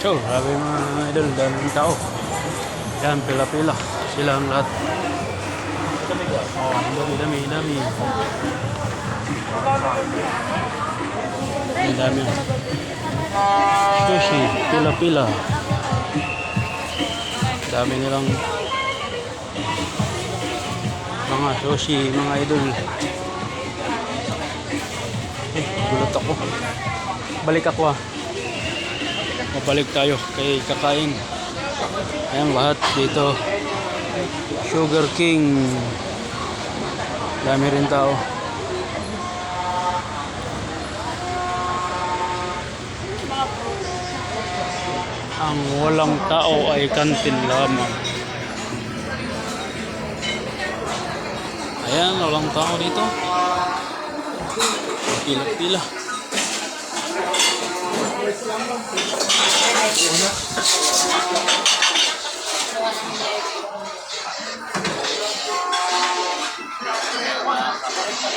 So, sabi mga idol, daming tao. Yan, pila-pila. Sila ang lahat. Oh, dami. Ang dami. Sushi, pila-pila. Dami nilang mga sushi, mga idol. Gulat ako. Balik ako ah. Mabalik tayo kay kakain. Ayan lahat dito. Sugar King. Dami rin tao. Ang walang tao ay kantin lamang. Ayan, walang tao dito. Pila-pila.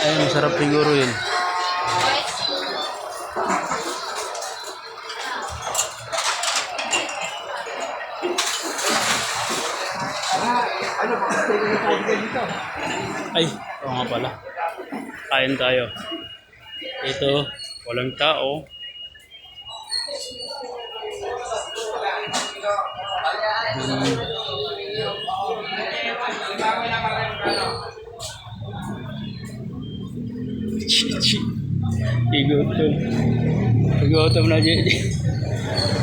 Ay, masarap siguro yun. Ay, oo nga pala. Kain tayo. Ito, walang tao. Igutom na Ji.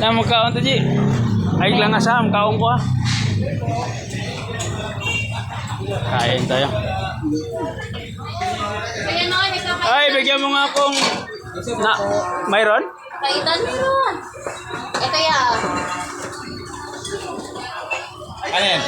Na magkaon to Ji. Ay lang asam kaon ko ah. Kain tayo. Ay, bigyan mo nga akong na mayroon? Kaitan meron. Ito yan. Ano yan?